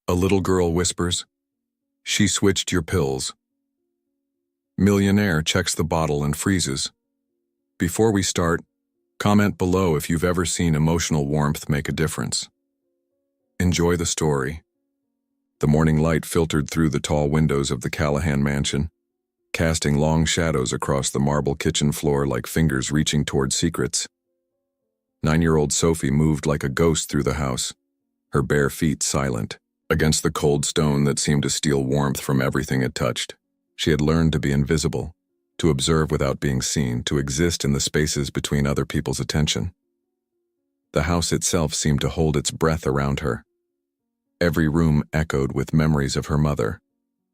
A little girl whispers, "She switched your pills." Millionaire checks the bottle and freezes. Before we start, comment below if you've ever seen emotional warmth make a difference. Enjoy the story. The morning light filtered through the tall windows of the Callahan mansion, casting long shadows across the marble kitchen floor like fingers reaching toward secrets. 9-year-old Sophie moved like a ghost through the house, her bare feet silent, against the cold stone that seemed to steal warmth from everything it touched. She had learned to be invisible, to observe without being seen, to exist in the spaces between other people's attention. The house itself seemed to hold its breath around her. Every room echoed with memories of her mother,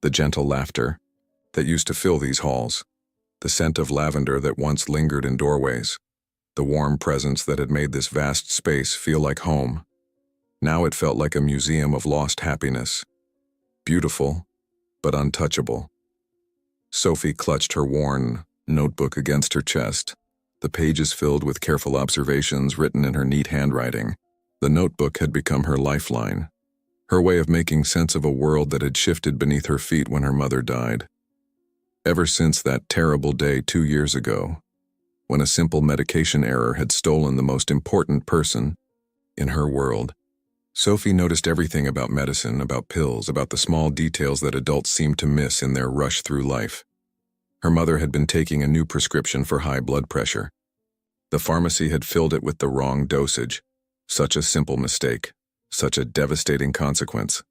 the gentle laughter that used to fill these halls, the scent of lavender that once lingered in doorways, the warm presence that had made this vast space feel like home. Now it felt like a museum of lost happiness, beautiful but untouchable. Sophie clutched her worn notebook against her chest, the pages filled with careful observations written in her neat handwriting. The notebook had become her lifeline, her way of making sense of a world that had shifted beneath her feet when her mother died. Ever since that terrible day 2 years ago, when a simple medication error had stolen the most important person in her world, Sophie noticed everything about medicine, about pills, about the small details that adults seemed to miss in their rush through life. Her mother had been taking a new prescription for high blood pressure. The pharmacy had filled it with the wrong dosage. Such a simple mistake, such a devastating consequence.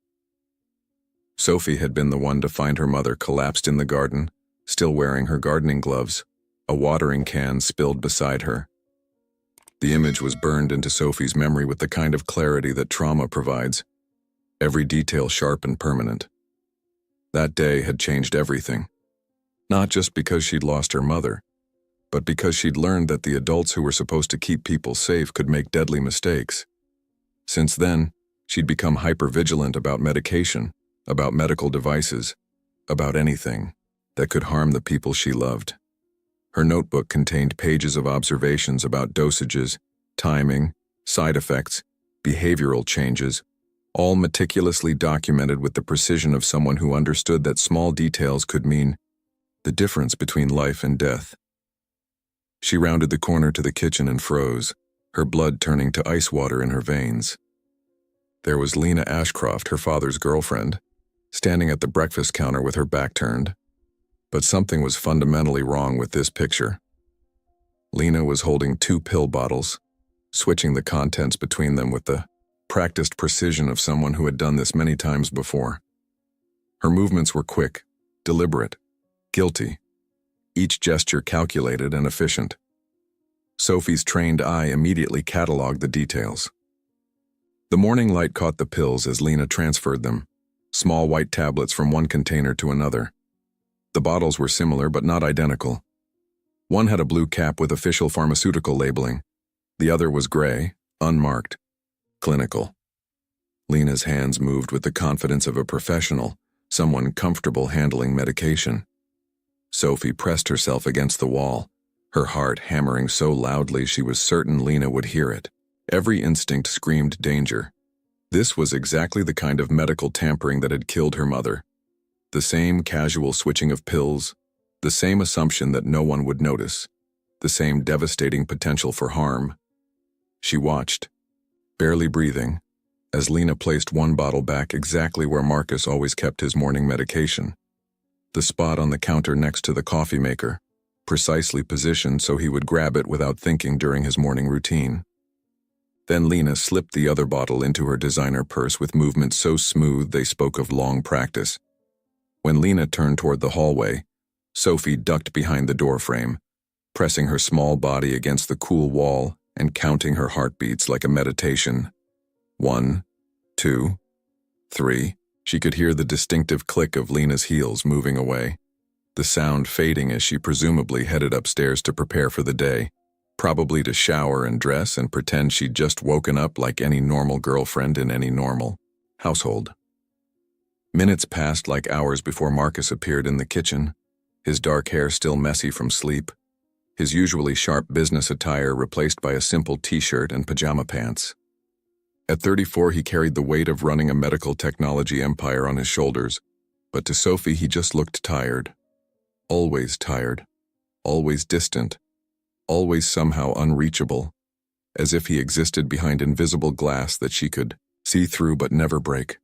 Sophie had been the one to find her mother collapsed in the garden, still wearing her gardening gloves, a watering can spilled beside her. The image was burned into Sophie's memory with the kind of clarity that trauma provides, every detail sharp and permanent. That day had changed everything, not just because she'd lost her mother, but because she'd learned that the adults who were supposed to keep people safe could make deadly mistakes. Since then, she'd become hypervigilant about medication, about medical devices, about anything that could harm the people she loved. Her notebook contained pages of observations about dosages, timing, side effects, behavioral changes, all meticulously documented with the precision of someone who understood that small details could mean the difference between life and death. She rounded the corner to the kitchen and froze, her blood turning to ice water in her veins. There was Lena Ashcroft, her father's girlfriend, standing at the breakfast counter with her back turned. But something was fundamentally wrong with this picture. Lena was holding 2 pill bottles, switching the contents between them with the practiced precision of someone who had done this many times before. Her movements were quick, deliberate, guilty, each gesture calculated and efficient. Sophie's trained eye immediately cataloged the details. The morning light caught the pills as Lena transferred them, small white tablets from one container to another. The bottles were similar but not identical. One had a blue cap with official pharmaceutical labeling. The other was gray, unmarked, clinical. Lena's hands moved with the confidence of a professional, someone comfortable handling medication. Sophie pressed herself against the wall, her heart hammering so loudly she was certain Lena would hear it. Every instinct screamed danger. This was exactly the kind of medical tampering that had killed her mother. The same casual switching of pills, the same assumption that no one would notice, the same devastating potential for harm. She watched, barely breathing, as Lena placed one bottle back exactly where Marcus always kept his morning medication, the spot on the counter next to the coffee maker, precisely positioned so he would grab it without thinking during his morning routine. Then Lena slipped the other bottle into her designer purse with movements so smooth they spoke of long practice. When Lena turned toward the hallway, Sophie ducked behind the doorframe, pressing her small body against the cool wall and counting her heartbeats like a meditation. 1, 2, 3. She could hear the distinctive click of Lena's heels moving away, the sound fading as she presumably headed upstairs to prepare for the day, probably to shower and dress and pretend she'd just woken up like any normal girlfriend in any normal household. Minutes passed like hours before Marcus appeared in the kitchen, his dark hair still messy from sleep, his usually sharp business attire replaced by a simple t-shirt and pajama pants. At 34, he carried the weight of running a medical technology empire on his shoulders, but to Sophie he just looked tired. Always tired, always distant, always somehow unreachable, as if he existed behind invisible glass that she could see through but never break.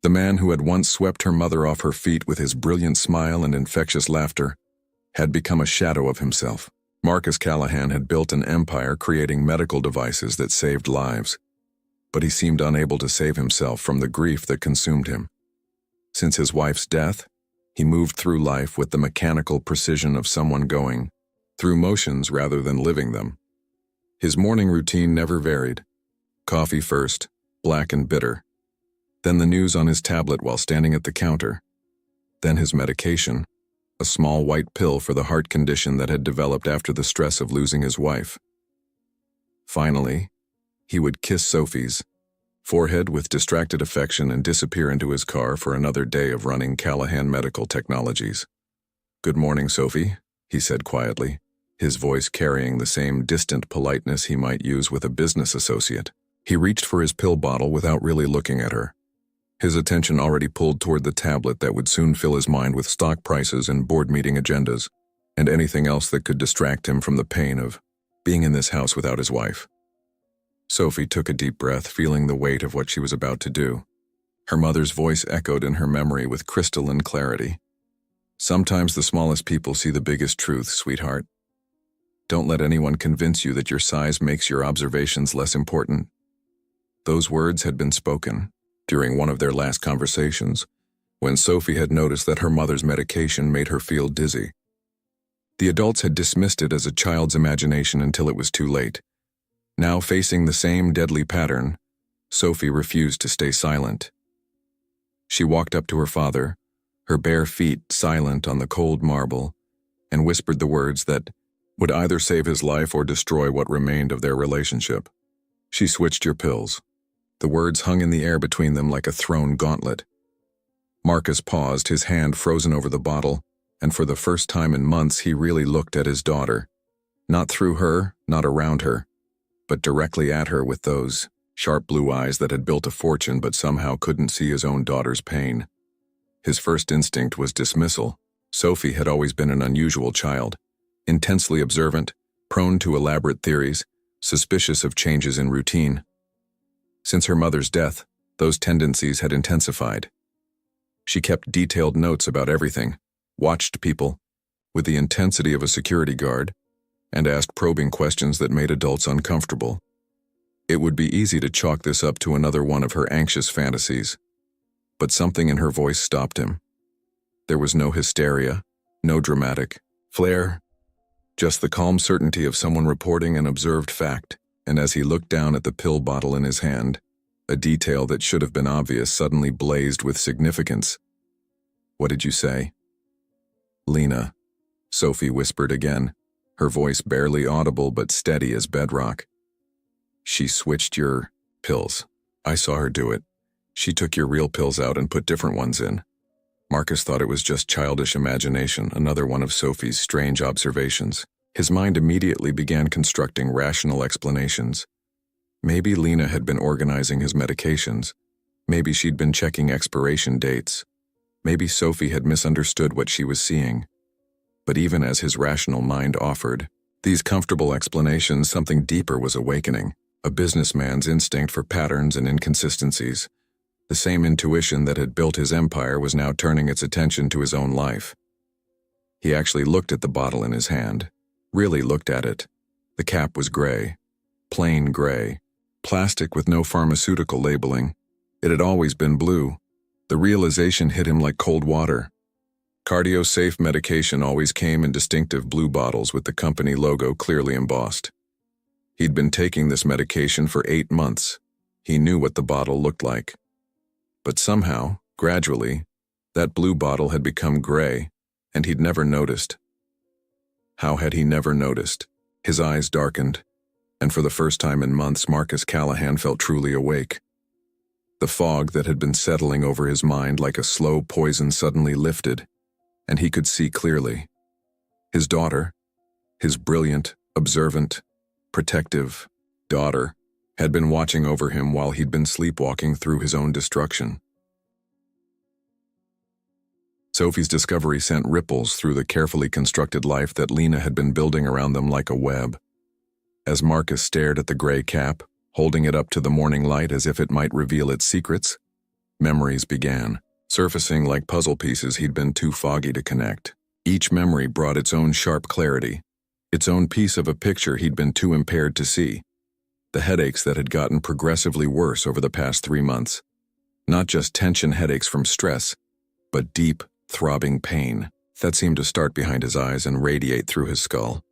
The man who had once swept her mother off her feet with his brilliant smile and infectious laughter had become a shadow of himself. Marcus Callahan had built an empire creating medical devices that saved lives, but he seemed unable to save himself from the grief that consumed him. Since his wife's death, he moved through life with the mechanical precision of someone going through motions rather than living them. His morning routine never varied. Coffee first, black and bitter. Then the news on his tablet while standing at the counter. Then his medication, a small white pill for the heart condition that had developed after the stress of losing his wife. Finally, he would kiss Sophie's forehead with distracted affection and disappear into his car for another day of running Callahan Medical Technologies. "Good morning, Sophie," he said quietly, his voice carrying the same distant politeness he might use with a business associate. He reached for his pill bottle without really looking at her, his attention already pulled toward the tablet that would soon fill his mind with stock prices and board meeting agendas, and anything else that could distract him from the pain of being in this house without his wife. Sophie took a deep breath, feeling the weight of what she was about to do. Her mother's voice echoed in her memory with crystalline clarity. "Sometimes the smallest people see the biggest truths, sweetheart. Don't let anyone convince you that your size makes your observations less important." Those words had been spoken during one of their last conversations, when Sophie had noticed that her mother's medication made her feel dizzy. The adults had dismissed it as a child's imagination until it was too late. Now, facing the same deadly pattern, Sophie refused to stay silent. She walked up to her father, her bare feet silent on the cold marble, and whispered the words that would either save his life or destroy what remained of their relationship. "She switched your pills." The words hung in the air between them like a thrown gauntlet. Marcus paused, his hand frozen over the bottle, and for the first time in months he really looked at his daughter. Not through her, not around her, but directly at her with those sharp blue eyes that had built a fortune but somehow couldn't see his own daughter's pain. His first instinct was dismissal. Sophie had always been an unusual child, intensely observant, prone to elaborate theories, suspicious of changes in routine. Since her mother's death, those tendencies had intensified. She kept detailed notes about everything, watched people with the intensity of a security guard, and asked probing questions that made adults uncomfortable. It would be easy to chalk this up to another one of her anxious fantasies, but something in her voice stopped him. There was no hysteria, no dramatic flair, just the calm certainty of someone reporting an observed fact. And as he looked down at the pill bottle in his hand, a detail that should have been obvious suddenly blazed with significance. "What did you say?" "Lena," Sophie whispered again, her voice barely audible but steady as bedrock. "She switched your pills. I saw her do it. She took your real pills out and put different ones in." Marcus thought it was just childish imagination, another one of Sophie's strange observations. His mind immediately began constructing rational explanations. Maybe Lena had been organizing his medications. Maybe she'd been checking expiration dates. Maybe Sophie had misunderstood what she was seeing. But even as his rational mind offered these comfortable explanations, something deeper was awakening, a businessman's instinct for patterns and inconsistencies. The same intuition that had built his empire was now turning its attention to his own life. He actually looked at the bottle in his hand. Really looked at it. The cap was gray. Plain gray. Plastic with no pharmaceutical labeling. It had always been blue. The realization hit him like cold water. Cardio-safe medication always came in distinctive blue bottles with the company logo clearly embossed. He'd been taking this medication for 8 months. He knew what the bottle looked like. But somehow, gradually, that blue bottle had become gray, and he'd never noticed. How had he never noticed? His eyes darkened, and for the first time in months, Marcus Callahan felt truly awake. The fog that had been settling over his mind like a slow poison suddenly lifted, and he could see clearly. His daughter, his brilliant, observant, protective daughter, had been watching over him while he'd been sleepwalking through his own destruction. Sophie's discovery sent ripples through the carefully constructed life that Lena had been building around them like a web. As Marcus stared at the gray cap, holding it up to the morning light as if it might reveal its secrets, memories began, surfacing like puzzle pieces he'd been too foggy to connect. Each memory brought its own sharp clarity, its own piece of a picture he'd been too impaired to see. The headaches that had gotten progressively worse over the past 3 months. Not just tension headaches from stress, but deep, throbbing pain that seemed to start behind his eyes and radiate through his skull.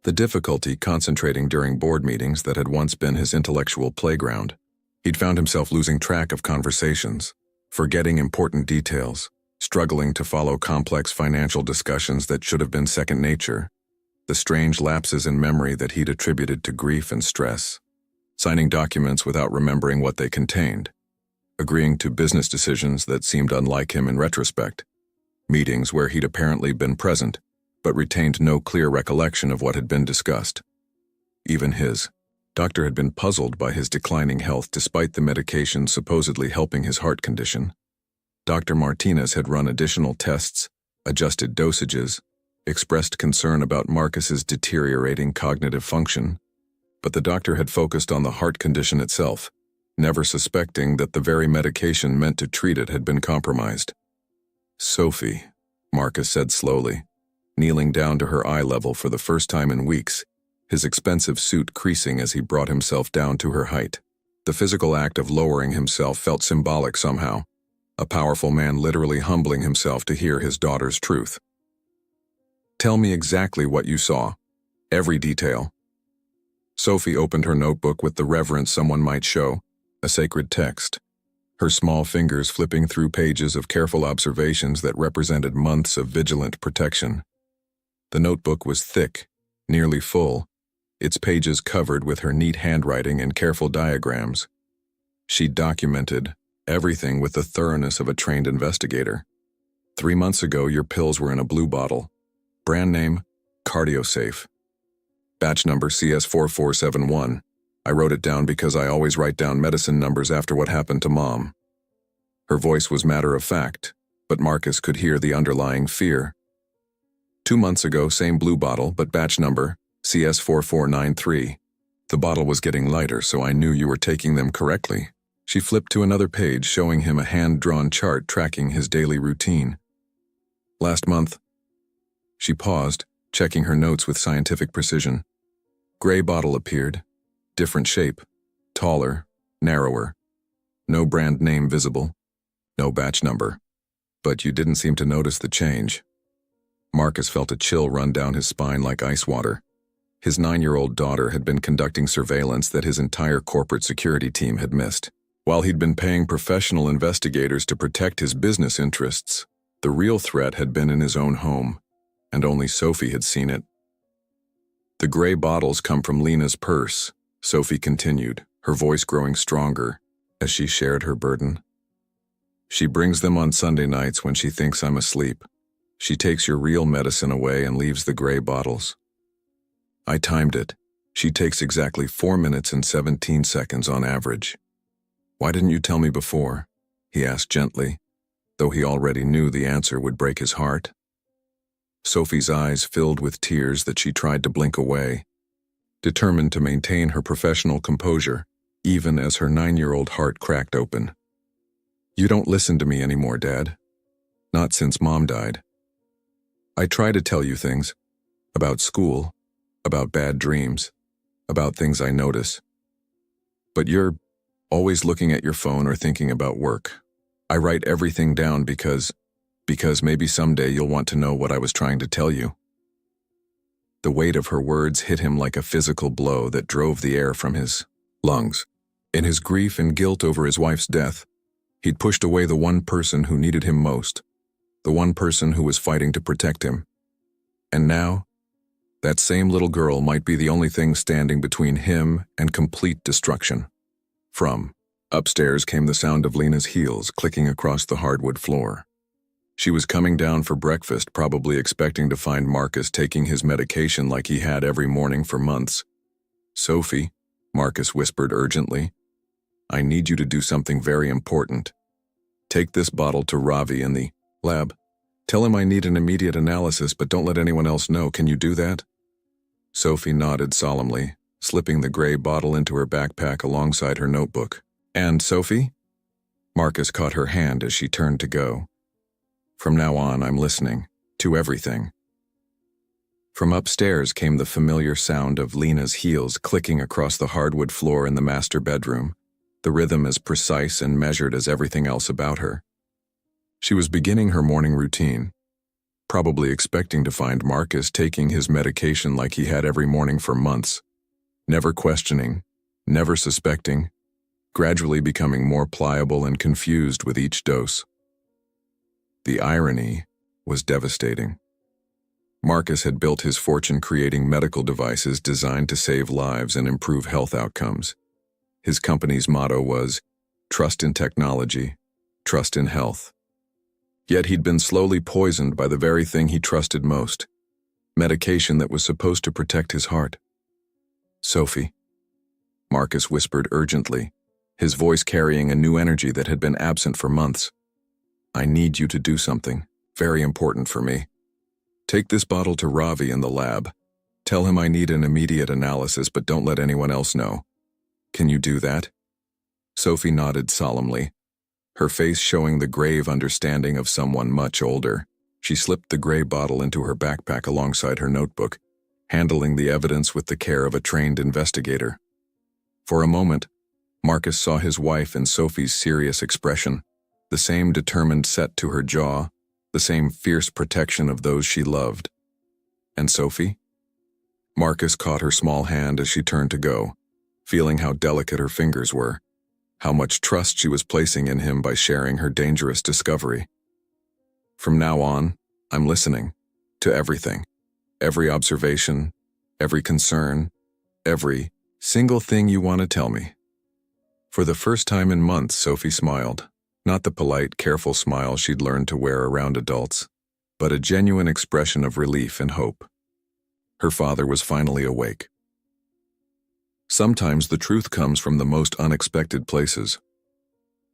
The difficulty concentrating during board meetings that had once been his intellectual playground. He'd found himself losing track of conversations, forgetting important details, struggling to follow complex financial discussions that should have been second nature. The strange lapses in memory that he'd attributed to grief and stress. Signing documents without remembering what they contained. Agreeing to business decisions that seemed unlike him in retrospect. Meetings where he'd apparently been present, but retained no clear recollection of what had been discussed. Even his doctor had been puzzled by his declining health despite the medication supposedly helping his heart condition. Dr. Martinez had run additional tests, adjusted dosages, expressed concern about Marcus's deteriorating cognitive function, but the doctor had focused on the heart condition itself, never suspecting that the very medication meant to treat it had been compromised. "Sophie," Marcus said slowly, kneeling down to her eye level for the first time in weeks, his expensive suit creasing as he brought himself down to her height. The physical act of lowering himself felt symbolic somehow, a powerful man literally humbling himself to hear his daughter's truth. "Tell me exactly what you saw. Every detail." Sophie opened her notebook with the reverence someone might show, a sacred text, her small fingers flipping through pages of careful observations that represented months of vigilant protection. The notebook was thick, nearly full, its pages covered with her neat handwriting and careful diagrams. She documented everything with the thoroughness of a trained investigator. 3 months ago, your pills were in a blue bottle. Brand name, CardioSafe. Batch number CS4471. I wrote it down because I always write down medicine numbers after what happened to Mom. Her voice was matter-of-fact, but Marcus could hear the underlying fear. 2 months ago, same blue bottle, but batch number CS4493. The bottle was getting lighter, so I knew you were taking them correctly. She flipped to another page, showing him a hand-drawn chart tracking his daily routine. Last month. She paused, checking her notes with scientific precision. Gray bottle appeared, different shape, taller, narrower. No brand name visible, no batch number. But you didn't seem to notice the change. Marcus felt a chill run down his spine like ice water. His 9-year-old daughter had been conducting surveillance that his entire corporate security team had missed. While he'd been paying professional investigators to protect his business interests, the real threat had been in his own home, and only Sophie had seen it. The gray bottles come from Lena's purse, Sophie continued, her voice growing stronger as she shared her burden. She brings them on Sunday nights when she thinks I'm asleep. She takes your real medicine away and leaves the gray bottles. I timed it. She takes exactly 4 minutes and 17 seconds on average. Why didn't you tell me before? He asked gently, though he already knew the answer would break his heart. Sophie's eyes filled with tears that she tried to blink away, determined to maintain her professional composure, even as her 9-year-old heart cracked open. You don't listen to me anymore, Dad. Not since Mom died. I try to tell you things, about school, about bad dreams, about things I notice. But you're always looking at your phone or thinking about work. I write everything down because maybe someday you'll want to know what I was trying to tell you. The weight of her words hit him like a physical blow that drove the air from his lungs. In his grief and guilt over his wife's death, he'd pushed away the one person who needed him most, the one person who was fighting to protect him. And now, that same little girl might be the only thing standing between him and complete destruction. From upstairs came the sound of Lena's heels clicking across the hardwood floor. She was coming down for breakfast, probably expecting to find Marcus taking his medication like he had every morning for months. Sophie, Marcus whispered urgently. "I need you to do something very important. Take this bottle to Ravi in the lab. Tell him I need an immediate analysis, but don't let anyone else know. Can you do that?" Sophie nodded solemnly, slipping the gray bottle into her backpack alongside her notebook. "And, Sophie?" Marcus caught her hand as she turned to go. "From now on, I'm listening to everything." From upstairs came the familiar sound of Lena's heels clicking across the hardwood floor in the master bedroom, the rhythm as precise and measured as everything else about her. She was beginning her morning routine, probably expecting to find Marcus taking his medication like he had every morning for months, never questioning, never suspecting, gradually becoming more pliable and confused with each dose. The irony was devastating. Marcus had built his fortune creating medical devices designed to save lives and improve health outcomes. His company's motto was, "Trust in technology, trust in health." Yet he'd been slowly poisoned by the very thing he trusted most, medication that was supposed to protect his heart. "Sophie," Marcus whispered urgently, his voice carrying a new energy that had been absent for months. "I need you to do something very important for me. Take this bottle to Ravi in the lab. Tell him I need an immediate analysis, but don't let anyone else know. Can you do that?" Sophie nodded solemnly, her face showing the grave understanding of someone much older. She slipped the gray bottle into her backpack alongside her notebook, handling the evidence with the care of a trained investigator. For a moment, Marcus saw his wife in Sophie's serious expression, the same determined set to her jaw, the same fierce protection of those she loved. And Sophie? Marcus caught her small hand as she turned to go, feeling how delicate her fingers were, how much trust she was placing in him by sharing her dangerous discovery. "From now on, I'm listening to everything, every observation, every concern, every single thing you want to tell me." For the first time in months, Sophie smiled, not the polite, careful smile she'd learned to wear around adults, but a genuine expression of relief and hope. Her father was finally awake. Sometimes the truth comes from the most unexpected places.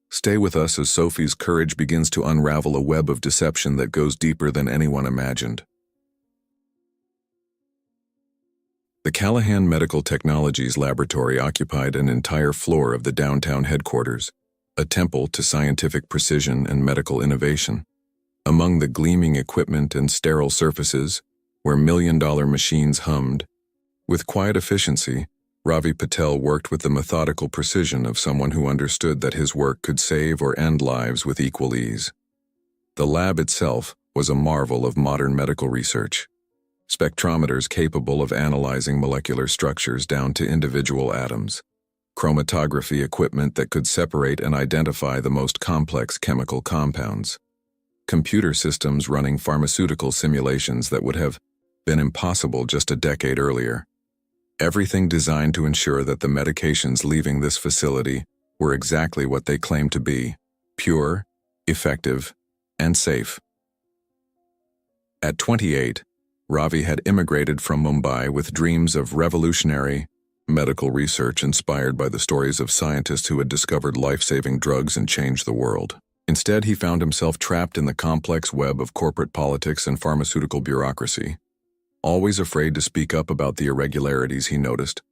Stay with us as Sophie's courage begins to unravel a web of deception that goes deeper than anyone imagined. The Callahan Medical Technologies Laboratory occupied an entire floor of the downtown headquarters, a temple to scientific precision and medical innovation. Among the gleaming equipment and sterile surfaces, where million-dollar machines hummed, with quiet efficiency, Ravi Patel worked with the methodical precision of someone who understood that his work could save or end lives with equal ease. The lab itself was a marvel of modern medical research. Spectrometers capable of analyzing molecular structures down to individual atoms, chromatography equipment that could separate and identify the most complex chemical compounds, computer systems running pharmaceutical simulations that would have been impossible just a decade earlier. Everything designed to ensure that the medications leaving this facility were exactly what they claimed to be: pure, effective, and safe. At 28, Ravi had immigrated from Mumbai with dreams of revolutionary medical research inspired by the stories of scientists who had discovered life-saving drugs and changed the world. Instead, he found himself trapped in the complex web of corporate politics and pharmaceutical bureaucracy. Always afraid to speak up about the irregularities he noticed,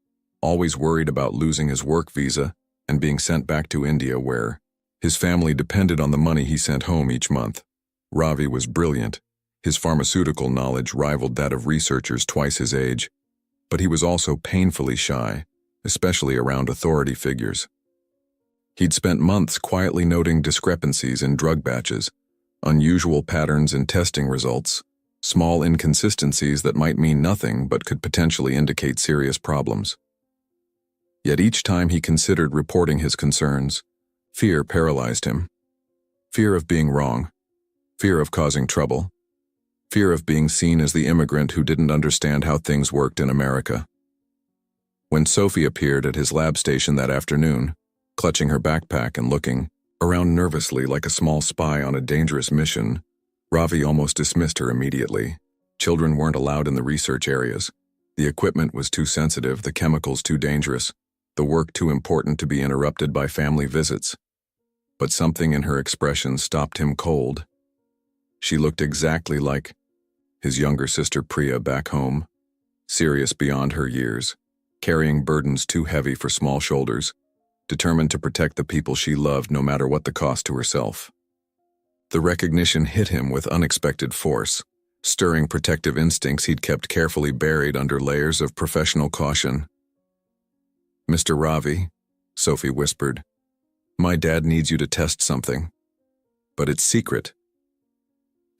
always worried about losing his work visa and being sent back to India where his family depended on the money he sent home each month. Ravi was brilliant. His pharmaceutical knowledge rivaled that of researchers twice his age, but he was also painfully shy, especially around authority figures. He'd spent months quietly noting discrepancies in drug batches, unusual patterns in testing results, small inconsistencies that might mean nothing but could potentially indicate serious problems. Yet each time he considered reporting his concerns, fear paralyzed him. Fear of being wrong, fear of causing trouble, fear of being seen as the immigrant who didn't understand how things worked in America. When Sophie appeared at his lab station that afternoon, clutching her backpack and looking around nervously like a small spy on a dangerous mission, Ravi almost dismissed her immediately. Children weren't allowed in the research areas. The equipment was too sensitive, the chemicals too dangerous. the work too important to be interrupted by family visits. But something in her expression stopped him cold. She looked exactly like his younger sister Priya back home, serious beyond her years, carrying burdens too heavy for small shoulders, determined to protect the people she loved no matter what the cost to herself. The recognition hit him with unexpected force, stirring protective instincts he'd kept carefully buried under layers of professional caution. "Mr. Ravi," Sophie whispered, "my dad needs you to test something. But it's secret."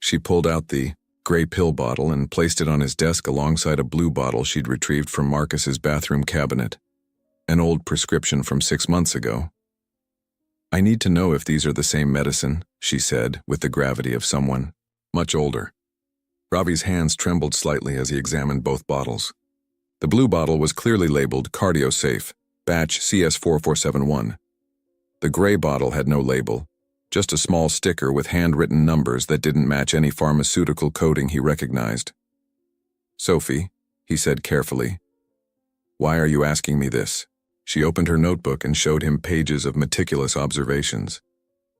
She pulled out the gray pill bottle and placed it on his desk alongside a blue bottle she'd retrieved from Marcus's bathroom cabinet, an old prescription from 6 months ago. "I need to know if these are the same medicine," she said, with the gravity of someone much older. Ravi's hands trembled slightly as he examined both bottles. The blue bottle was clearly labeled Cardio-Safe, batch CS4471. The gray bottle had no label, just a small sticker with handwritten numbers that didn't match any pharmaceutical coding he recognized. "Sophie," he said carefully, "why are you asking me this?" She opened her notebook and showed him pages of meticulous observations.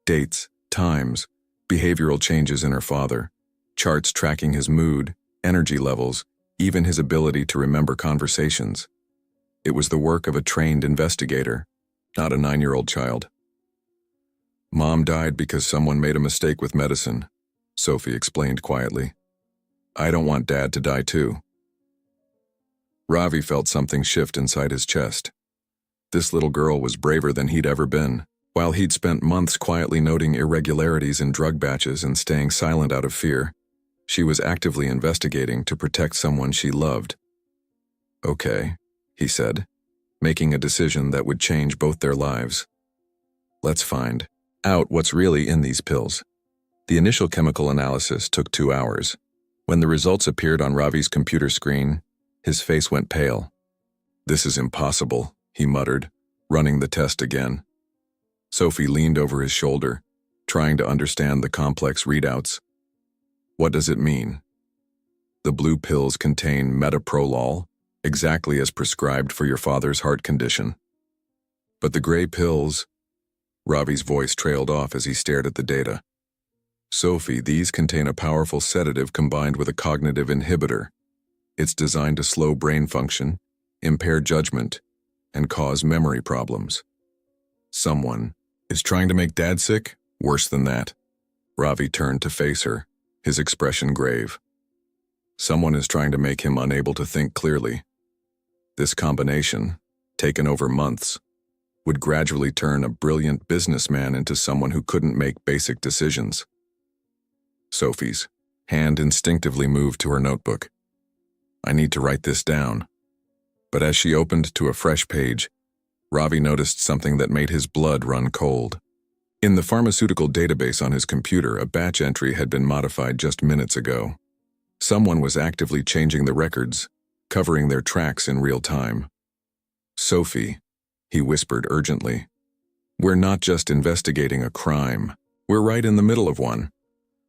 Dates, times, behavioral changes in her father, charts tracking his mood, energy levels, even his ability to remember conversations. It was the work of a trained investigator, not a 9-year-old child. "Mom died because someone made a mistake with medicine," Sophie explained quietly. "I don't want Dad to die too." Ravi felt something shift inside his chest. This little girl was braver than he'd ever been. While he'd spent months quietly noting irregularities in drug batches and staying silent out of fear, she was actively investigating to protect someone she loved. "Okay," he said, making a decision that would change both their lives. "Let's find out what's really in these pills." The initial chemical analysis took 2 hours. When the results appeared on Ravi's computer screen, his face went pale. "This is impossible," he muttered, running the test again. Sophie leaned over his shoulder, trying to understand the complex readouts. "What does it mean?" "The blue pills contain metoprolol, exactly as prescribed for your father's heart condition. But the gray pills..." Ravi's voice trailed off as he stared at the data. "Sophie, these contain a powerful sedative combined with a cognitive inhibitor. It's designed to slow brain function, impair judgment, and cause memory problems. Someone is trying to make Dad sick? Worse than that." Ravi turned to face her, his expression grave. "Someone is trying to make him unable to think clearly. This combination, taken over months, would gradually turn a brilliant businessman into someone who couldn't make basic decisions." Sophie's hand instinctively moved to her notebook. "I need to write this down." But as she opened to a fresh page, Ravi noticed something that made his blood run cold. In the pharmaceutical database on his computer, a batch entry had been modified just minutes ago. Someone was actively changing the records, covering their tracks in real time. "Sophie," he whispered urgently, "we're not just investigating a crime. We're right in the middle of one."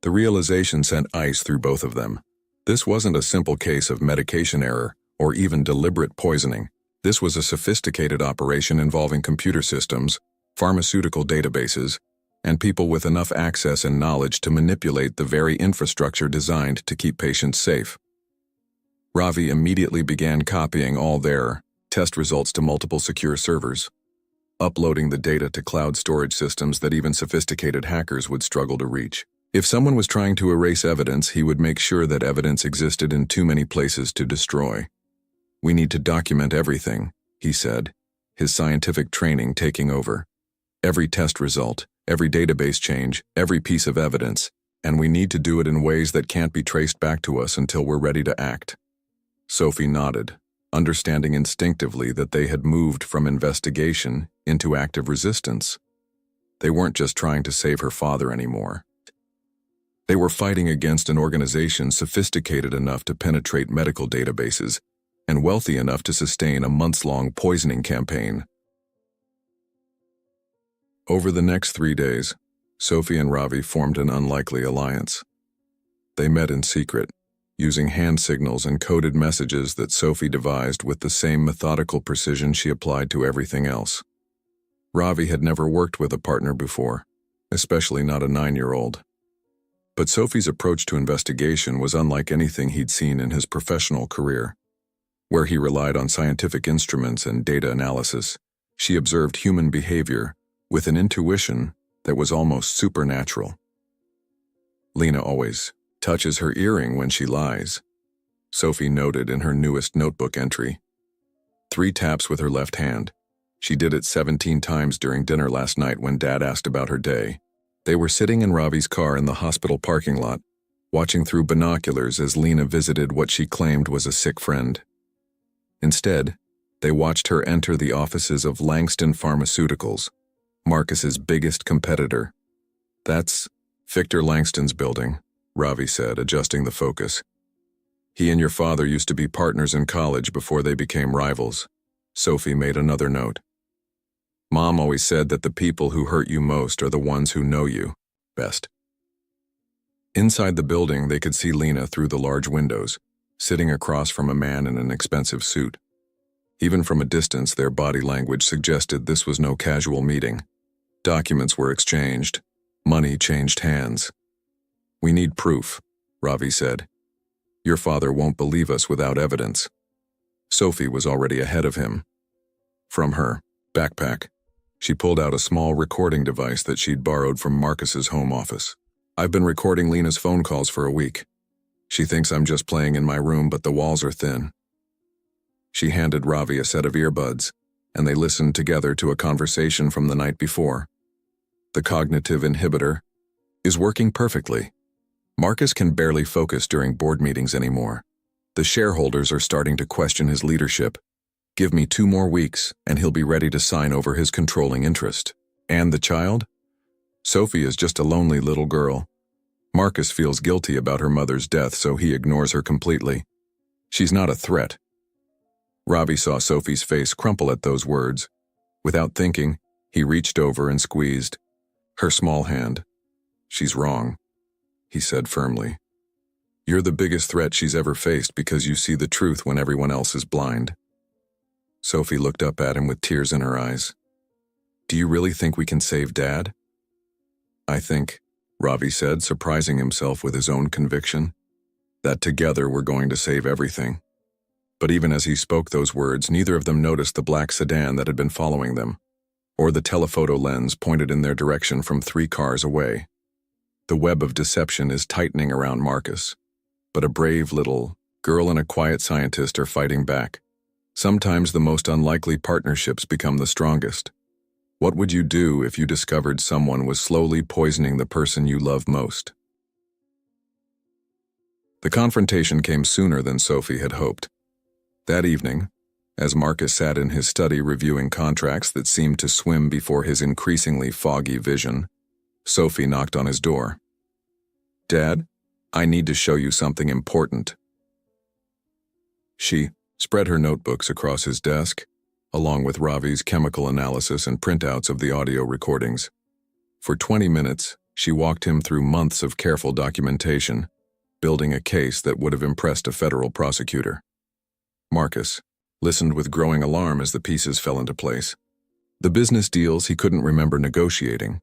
The realization sent ice through both of them. This wasn't a simple case of medication error or even deliberate poisoning. This was a sophisticated operation involving computer systems, pharmaceutical databases, and people with enough access and knowledge to manipulate the very infrastructure designed to keep patients safe. Ravi immediately began copying all their test results to multiple secure servers, uploading the data to cloud storage systems that even sophisticated hackers would struggle to reach. If someone was trying to erase evidence, he would make sure that evidence existed in too many places to destroy. "We need to document everything," he said, his scientific training taking over. "Every test result, every database change, every piece of evidence, and we need to do it in ways that can't be traced back to us until we're ready to act." Sophie nodded, understanding instinctively that they had moved from investigation into active resistance. They weren't just trying to save her father anymore. They were fighting against an organization sophisticated enough to penetrate medical databases and wealthy enough to sustain a months-long poisoning campaign. Over the next 3 days, Sophie and Ravi formed an unlikely alliance. They met in secret, using hand signals and coded messages that Sophie devised with the same methodical precision she applied to everything else. Ravi had never worked with a partner before, especially not a 9-year-old. But Sophie's approach to investigation was unlike anything he'd seen in his professional career. Where he relied on scientific instruments and data analysis, she observed human behavior with an intuition that was almost supernatural. Lena always touches her earring when she lies, Sophie noted in her newest notebook entry. 3 taps with her left hand. She did it 17 times during dinner last night when Dad asked about her day. They were sitting in Ravi's car in the hospital parking lot, watching through binoculars as Lena visited what she claimed was a sick friend. Instead, they watched her enter the offices of Langston Pharmaceuticals, Marcus's biggest competitor. "That's Victor Langston's building," Ravi said, adjusting the focus. "He and your father used to be partners in college before they became rivals." Sophie made another note. "Mom always said that the people who hurt you most are the ones who know you best." Inside the building, they could see Lena through the large windows, sitting across from a man in an expensive suit. Even from a distance, their body language suggested this was no casual meeting. Documents were exchanged. Money changed hands. "We need proof," Ravi said. "Your father won't believe us without evidence." Sophie was already ahead of him. From her backpack, she pulled out a small recording device that she'd borrowed from Marcus's home office. "I've been recording Lena's phone calls for a week. She thinks I'm just playing in my room, but the walls are thin." She handed Ravi a set of earbuds, and they listened together to a conversation from the night before. The cognitive inhibitor is working perfectly. Marcus can barely focus during board meetings anymore. The shareholders are starting to question his leadership. Give me 2 more weeks, and he'll be ready to sign over his controlling interest. And the child? Sophie is just a lonely little girl. Marcus feels guilty about her mother's death, so he ignores her completely. She's not a threat. Ravi saw Sophie's face crumple at those words. Without thinking, he reached over and squeezed her small hand. "She's wrong," he said firmly. "You're the biggest threat she's ever faced because you see the truth when everyone else is blind." Sophie looked up at him with tears in her eyes. "Do you really think we can save Dad?" "I think," Ravi said, surprising himself with his own conviction, "that together we're going to save everything." But even as he spoke those words, neither of them noticed the black sedan that had been following them, or the telephoto lens pointed in their direction from 3 cars away. The web of deception is tightening around Marcus, but a brave little girl and a quiet scientist are fighting back. Sometimes the most unlikely partnerships become the strongest. What would you do if you discovered someone was slowly poisoning the person you love most? The confrontation came sooner than Sophie had hoped. That evening, as Marcus sat in his study reviewing contracts that seemed to swim before his increasingly foggy vision, Sophie knocked on his door. "Dad, I need to show you something important." She spread her notebooks across his desk, along with Ravi's chemical analysis and printouts of the audio recordings. For 20 minutes, she walked him through months of careful documentation, building a case that would have impressed a federal prosecutor. Marcus listened with growing alarm as the pieces fell into place. The business deals he couldn't remember negotiating,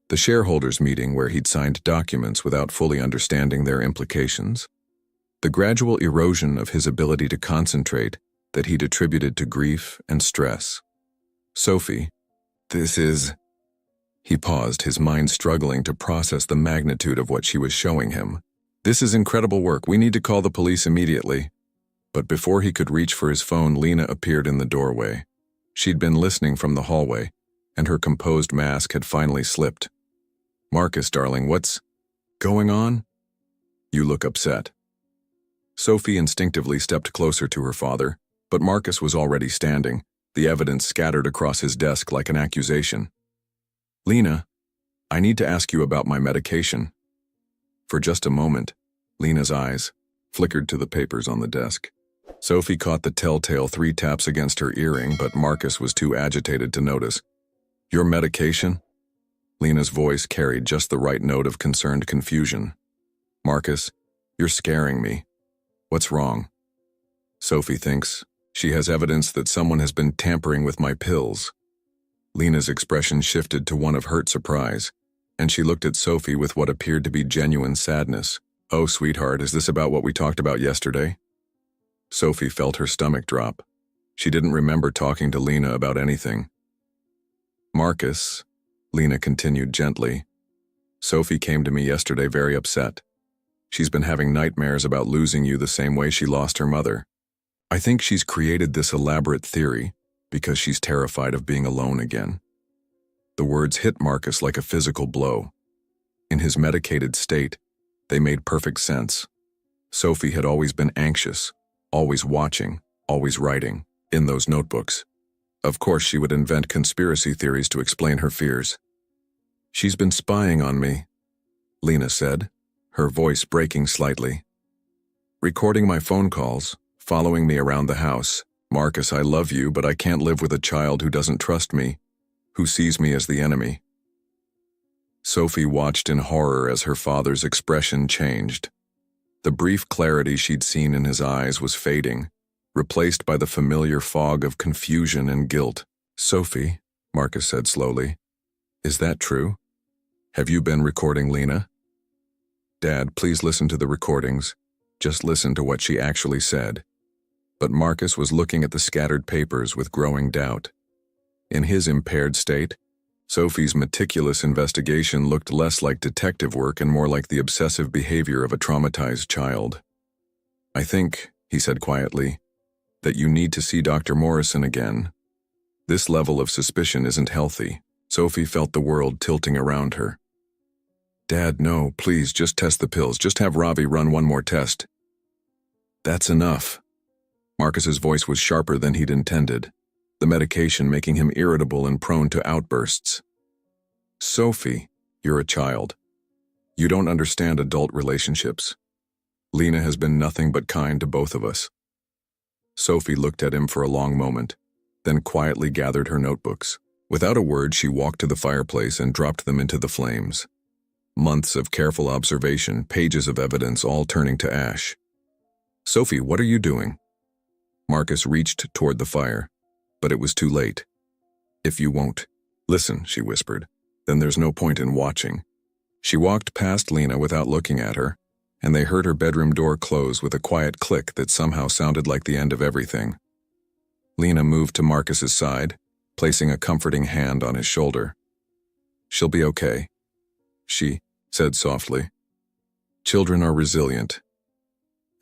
the shareholders' meeting where he'd signed documents without fully understanding their implications, the gradual erosion of his ability to concentrate that he'd attributed to grief and stress. "Sophie, this is..." He paused, his mind struggling to process the magnitude of what she was showing him. "This is incredible work. We need to call the police immediately." But before he could reach for his phone, Lena appeared in the doorway. She'd been listening from the hallway, and her composed mask had finally slipped. "Marcus, darling, what's going on? You look upset." Sophie instinctively stepped closer to her father, but Marcus was already standing, the evidence scattered across his desk like an accusation. "Lena, I need to ask you about my medication." For just a moment, Lena's eyes flickered to the papers on the desk. Sophie caught the telltale 3 taps against her earring, but Marcus was too agitated to notice. "Your medication?" Lena's voice carried just the right note of concerned confusion. "Marcus, you're scaring me." What's wrong? Sophie thinks she has evidence that someone has been tampering with my pills. Lena's expression shifted to one of hurt surprise, and she looked at Sophie with what appeared to be genuine sadness. Oh, sweetheart, is this about what we talked about yesterday? Sophie felt her stomach drop. She didn't remember talking to Lena about anything. Marcus, Lena continued gently, Sophie came to me yesterday very upset. She's been having nightmares about losing you the same way she lost her mother. I think she's created this elaborate theory because she's terrified of being alone again. The words hit Marcus like a physical blow. In his medicated state, they made perfect sense. Sophie had always been anxious, always watching, always writing, in those notebooks. Of course, she would invent conspiracy theories to explain her fears. She's been spying on me, Lena said, her voice breaking slightly. Recording my phone calls, following me around the house. Marcus, I love you, but I can't live with a child who doesn't trust me, who sees me as the enemy. Sophie watched in horror as her father's expression changed. The brief clarity she'd seen in his eyes was fading, replaced by the familiar fog of confusion and guilt. Sophie, Marcus said slowly, is that true? Have you been recording Lena? Dad, please listen to the recordings. Just listen to what she actually said. But Marcus was looking at the scattered papers with growing doubt. In his impaired state, Sophie's meticulous investigation looked less like detective work and more like the obsessive behavior of a traumatized child. I think, he said quietly, that you need to see Dr. Morrison again. This level of suspicion isn't healthy. Sophie felt the world tilting around her. Dad, no, please, just test the pills. Just have Ravi run one more test. That's enough. Marcus's voice was sharper than he'd intended, the medication making him irritable and prone to outbursts. Sophie, you're a child. You don't understand adult relationships. Lena has been nothing but kind to both of us. Sophie looked at him for a long moment, then quietly gathered her notebooks. Without a word, she walked to the fireplace and dropped them into the flames. Months of careful observation, pages of evidence, all turning to ash. Sophie, what are you doing? Marcus reached toward the fire, but it was too late. If you won't listen, she whispered, then there's no point in watching. She walked past Lena without looking at her, and they heard her bedroom door close with a quiet click that somehow sounded like the end of everything. Lena moved to Marcus's side, placing a comforting hand on his shoulder. She'll be okay, she said softly. Children are resilient.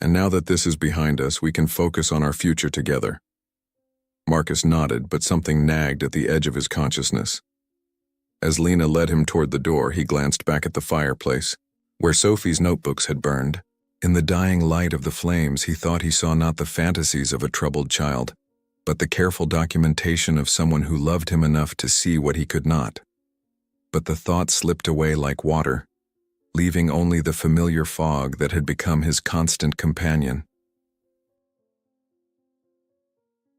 And now that this is behind us, we can focus on our future together. Marcus nodded, but something nagged at the edge of his consciousness. As Lena led him toward the door, he glanced back at the fireplace, where Sophie's notebooks had burned. In the dying light of the flames, he thought he saw not the fantasies of a troubled child, but the careful documentation of someone who loved him enough to see what he could not. But the thought slipped away like water, leaving only the familiar fog that had become his constant companion.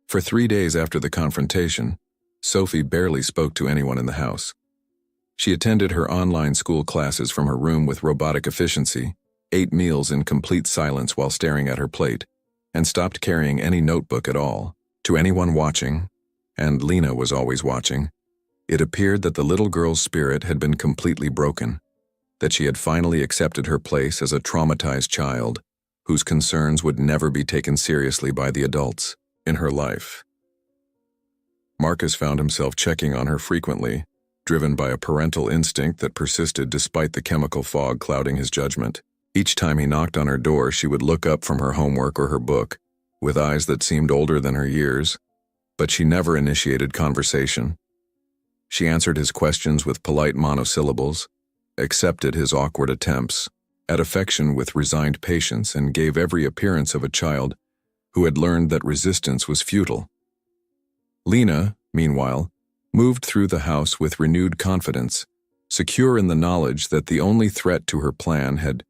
For 3 days after the confrontation, Sophie barely spoke to anyone in the house. She attended her online school classes from her room with robotic efficiency, ate meals in complete silence while staring at her plate, and stopped carrying any notebook at all. To anyone watching, and Lena was always watching, it appeared that the little girl's spirit had been completely broken, that she had finally accepted her place as a traumatized child whose concerns would never be taken seriously by the adults in her life. Marcus found himself checking on her frequently, driven by a parental instinct that persisted despite the chemical fog clouding his judgment. Each time he knocked on her door, she would look up from her homework or her book, with eyes that seemed older than her years, but she never initiated conversation. She answered his questions with polite monosyllables, accepted his awkward attempts, had affection with resigned patience, and gave every appearance of a child who had learned that resistance was futile. Lena, meanwhile, moved through the house with renewed confidence, secure in the knowledge that the only threat to her plan had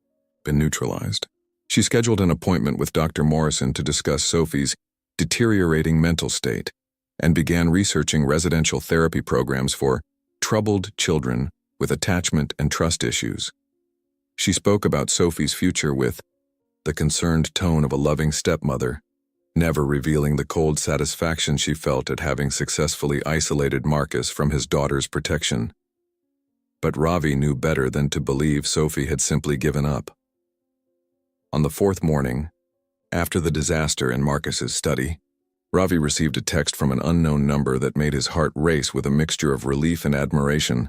been neutralized. She scheduled an appointment with Dr. Morrison to discuss Sophie's deteriorating mental state and began researching residential therapy programs for troubled children with attachment and trust issues. She spoke about Sophie's future with the concerned tone of a loving stepmother, never revealing the cold satisfaction she felt at having successfully isolated Marcus from his daughter's protection. But Ravi knew better than to believe Sophie had simply given up. On the fourth morning, after the disaster in Marcus's study, Ravi received a text from an unknown number that made his heart race with a mixture of relief and admiration.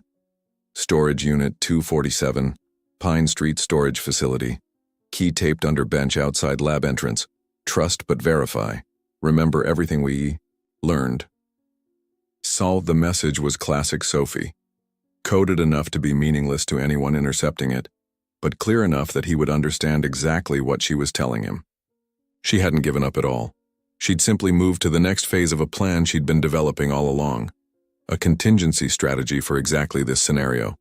Storage Unit 247, Pine Street Storage Facility. Key taped under bench outside lab entrance. Trust but verify. Remember everything we learned. Solve. The message was classic Sophie. Coded enough to be meaningless to anyone intercepting it, but clear enough that he would understand exactly what she was telling him. She hadn't given up at all. She'd simply moved to the next phase of a plan she'd been developing all along. A contingency strategy for exactly this scenario.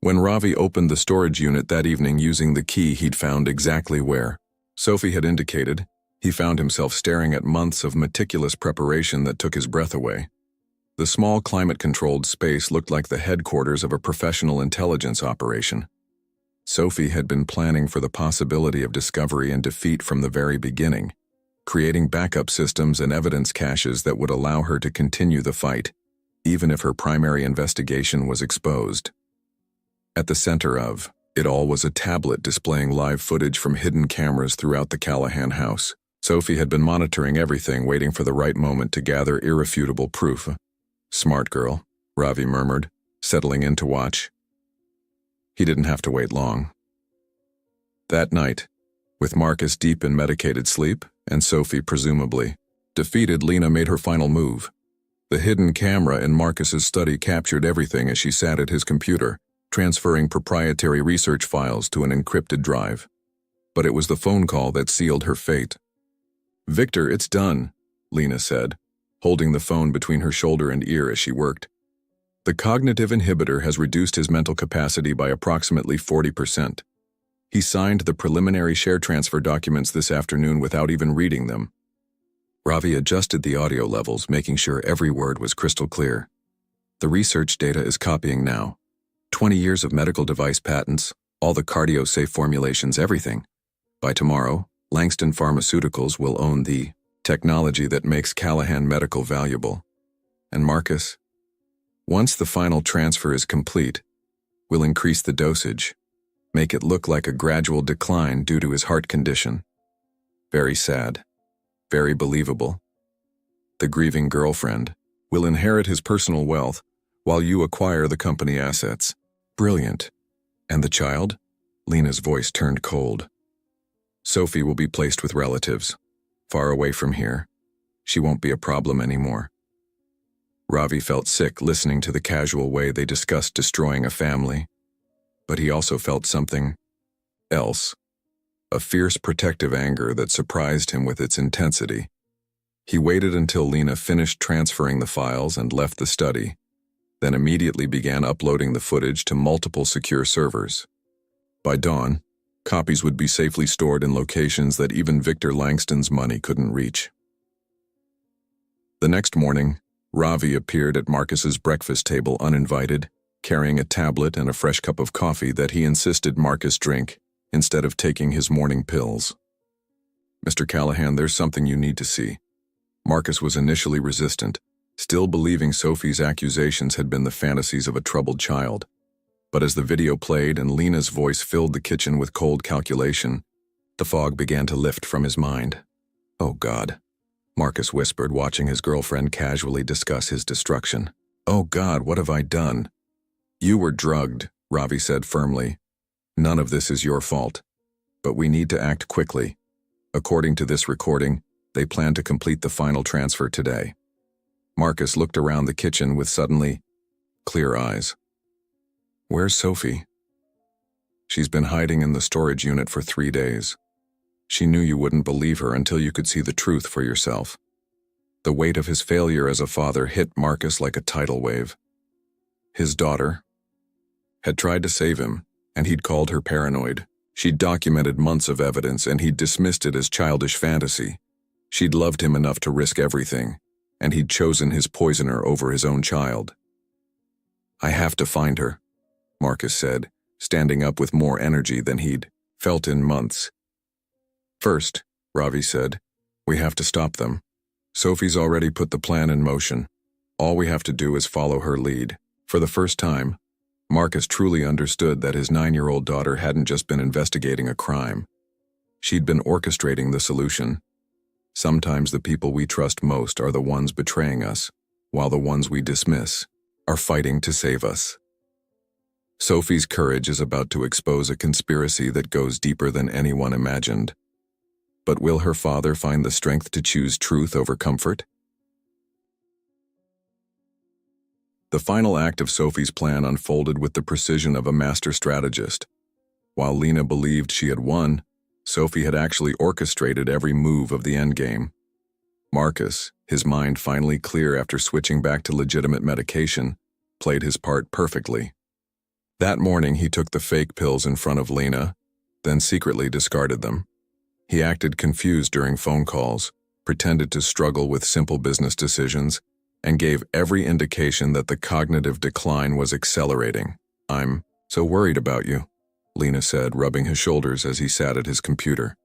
When Ravi opened the storage unit that evening using the key he'd found exactly where Sophie had indicated, he found himself staring at months of meticulous preparation that took his breath away. The small climate-controlled space looked like the headquarters of a professional intelligence operation. Sophie had been planning for the possibility of discovery and defeat from the very beginning, creating backup systems and evidence caches that would allow her to continue the fight, even if her primary investigation was exposed. At the center of it all was a tablet displaying live footage from hidden cameras throughout the Callahan house. Sophie had been monitoring everything, waiting for the right moment to gather irrefutable proof. Smart girl, Ravi murmured, settling in to watch. He didn't have to wait long. That night, with Marcus deep in medicated sleep, and Sophie presumably defeated, Lena made her final move. The hidden camera in Marcus's study captured everything as she sat at his computer, transferring proprietary research files to an encrypted drive. But it was the phone call that sealed her fate. "Victor, it's done," Lena said, holding the phone between her shoulder and ear as she worked. "The cognitive inhibitor has reduced his mental capacity by approximately 40%. He signed the preliminary share transfer documents this afternoon without even reading them." Ravi adjusted the audio levels, making sure every word was crystal clear. "The research data is copying now. 20 years of medical device patents, all the cardio-safe formulations, everything. By tomorrow, Langston Pharmaceuticals will own the technology that makes Callahan Medical valuable. And Marcus, once the final transfer is complete, we'll increase the dosage, make it look like a gradual decline due to his heart condition. Very sad. Very believable. The grieving girlfriend will inherit his personal wealth while you acquire the company assets. Brilliant. And the child?" Lena's voice turned cold. "Sophie will be placed with relatives, far away from here. She won't be a problem anymore." Ravi felt sick listening to the casual way they discussed destroying a family. But he also felt something else, a fierce protective anger that surprised him with its intensity. He waited until Lena finished transferring the files and left the study, then immediately began uploading the footage to multiple secure servers. By dawn, copies would be safely stored in locations that even Victor Langston's money couldn't reach. The next morning, Ravi appeared at Marcus's breakfast table uninvited, carrying a tablet and a fresh cup of coffee that he insisted Marcus drink instead of taking his morning pills. "Mr. Callahan, there's something you need to see." Marcus was initially resistant, still believing Sophie's accusations had been the fantasies of a troubled child. But as the video played and Lena's voice filled the kitchen with cold calculation, the fog began to lift from his mind. "Oh God," Marcus whispered, watching his girlfriend casually discuss his destruction. "Oh God, what have I done?" "You were drugged," Ravi said firmly. "None of this is your fault. But we need to act quickly. According to this recording, they plan to complete the final transfer today." Marcus looked around the kitchen with suddenly clear eyes. "Where's Sophie?" "She's been hiding in the storage unit for 3 days. She knew you wouldn't believe her until you could see the truth for yourself." The weight of his failure as a father hit Marcus like a tidal wave. His daughter had tried to save him, and he'd called her paranoid. She'd documented months of evidence, and he'd dismissed it as childish fantasy. She'd loved him enough to risk everything, and he'd chosen his poisoner over his own child. "I have to find her," Marcus said, standing up with more energy than he'd felt in months. First, Ravi said, we have to stop them. Sophie's already put the plan in motion. All we have to do is follow her lead. For the first time, Marcus truly understood that his 9-year-old daughter hadn't just been investigating a crime. She'd been orchestrating the solution. Sometimes the people we trust most are the ones betraying us, while the ones we dismiss are fighting to save us. Sophie's courage is about to expose a conspiracy that goes deeper than anyone imagined. But will her father find the strength to choose truth over comfort? The final act of Sophie's plan unfolded with the precision of a master strategist. While Lena believed she had won, Sophie had actually orchestrated every move of the endgame. Marcus, his mind finally clear after switching back to legitimate medication, played his part perfectly. That morning he took the fake pills in front of Lena, then secretly discarded them. He acted confused during phone calls, pretended to struggle with simple business decisions, and gave every indication that the cognitive decline was accelerating. "I'm so worried about you," Lena said, rubbing his shoulders as he sat at his computer.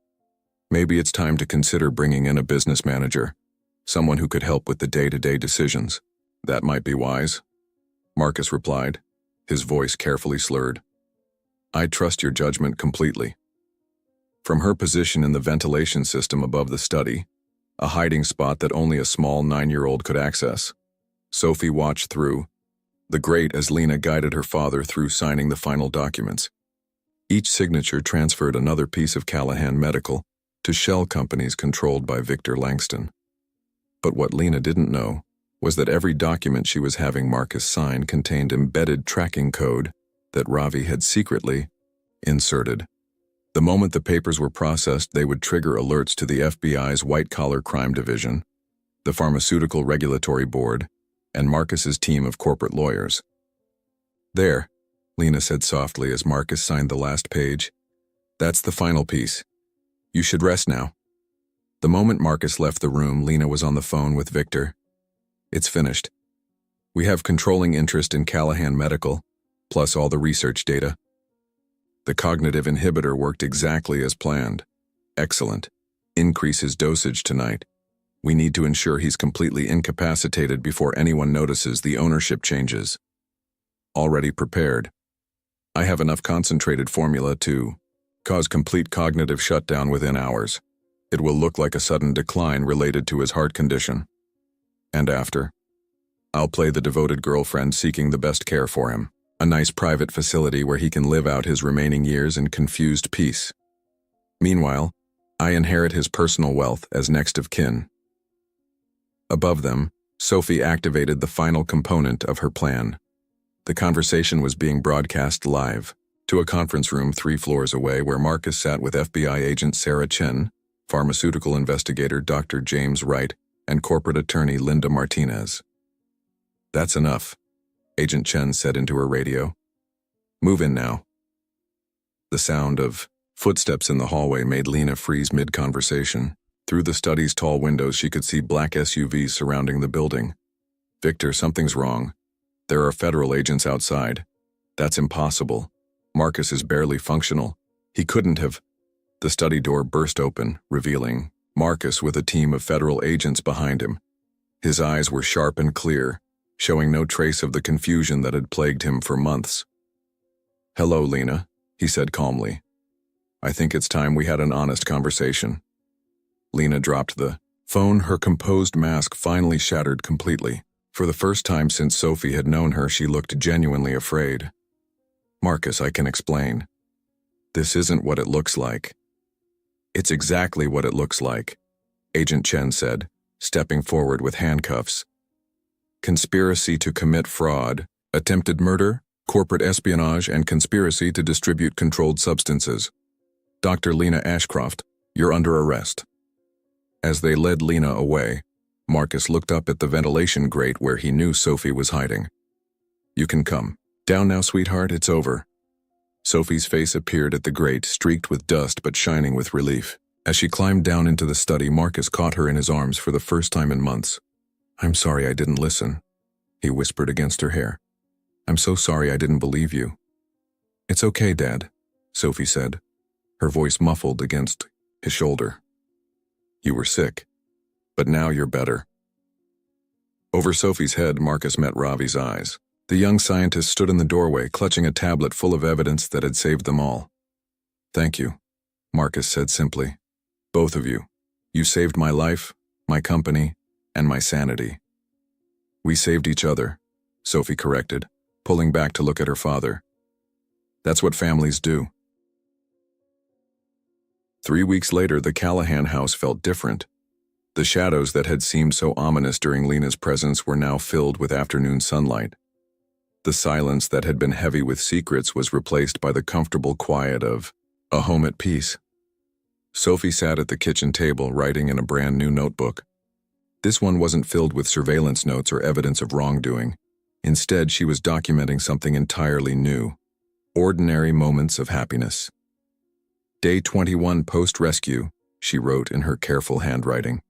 "Maybe it's time to consider bringing in a business manager, someone who could help with the day-to-day decisions." "That might be wise," Marcus replied, his voice carefully slurred. "I trust your judgment completely." From her position in the ventilation system above the study, a hiding spot that only a small 9-year-old could access, Sophie watched through the grate as Lena guided her father through signing the final documents. Each signature transferred another piece of Callahan Medical to shell companies controlled by Victor Langston. But what Lena didn't know was that every document she was having Marcus sign contained embedded tracking code that Ravi had secretly inserted. The moment the papers were processed, they would trigger alerts to the FBI's white-collar crime division, the Pharmaceutical Regulatory Board, and Marcus's team of corporate lawyers. "There," Lena said softly as Marcus signed the last page. "That's the final piece. You should rest now." The moment Marcus left the room, Lena was on the phone with Victor. "It's finished. We have controlling interest in Callahan Medical, plus all the research data. The cognitive inhibitor worked exactly as planned. Excellent. Increase his dosage tonight. We need to ensure he's completely incapacitated before anyone notices the ownership changes. Already prepared. I have enough concentrated formula to cause complete cognitive shutdown within hours. It will look like a sudden decline related to his heart condition. And after, I'll play the devoted girlfriend seeking the best care for him. A nice private facility where he can live out his remaining years in confused peace. Meanwhile, I inherit his personal wealth as next of kin." Above them, Sophie activated the final component of her plan. The conversation was being broadcast live to a conference room 3 floors away where Marcus sat with FBI agent Sarah Chen, pharmaceutical investigator Dr. James Wright, and corporate attorney Linda Martinez. "That's enough," Agent Chen said into her radio. "Move in now." The sound of footsteps in the hallway made Lena freeze mid-conversation. Through the study's tall windows, she could see black SUVs surrounding the building. "Victor, something's wrong. There are federal agents outside." "That's impossible. Marcus is barely functional. He couldn't have." The study door burst open, revealing Marcus with a team of federal agents behind him. His eyes were sharp and clear, showing no trace of the confusion that had plagued him for months. "Hello, Lena," he said calmly. "I think it's time we had an honest conversation." Lena dropped the phone, her composed mask finally shattered completely. For the first time since Sophie had known her, she looked genuinely afraid. "Marcus, I can explain. This isn't what it looks like." "It's exactly what it looks like," Agent Chen said, stepping forward with handcuffs. "Conspiracy to commit fraud, attempted murder, corporate espionage, and conspiracy to distribute controlled substances. Dr. Lena Ashcroft, you're under arrest." As they led Lena away, Marcus looked up at the ventilation grate where he knew Sophie was hiding. "You can come down now, sweetheart, it's over." Sophie's face appeared at the grate, streaked with dust but shining with relief. As she climbed down into the study, Marcus caught her in his arms for the first time in months. "I'm sorry I didn't listen," he whispered against her hair. "I'm so sorry I didn't believe you." "It's okay, Dad," Sophie said, her voice muffled against His shoulder. You were sick, but now you're better. Over Sophie's head, Marcus met Ravi's eyes. The young scientist stood in the doorway, clutching a tablet full of evidence that had saved them all. Thank you, Marcus said simply. Both of you. You saved my life, my company, and my sanity. We saved each other, Sophie corrected, pulling back to look at her father. That's what families do. 3 weeks later, the Callahan house felt different. The shadows that had seemed so ominous during Lena's presence were now filled with afternoon sunlight. The silence that had been heavy with secrets was replaced by the comfortable quiet of a home at peace. Sophie sat at the kitchen table, writing in a brand new notebook. This one wasn't filled with surveillance notes or evidence of wrongdoing. Instead, she was documenting something entirely new. Ordinary moments of happiness. Day 21 post-rescue, she wrote in her careful handwriting.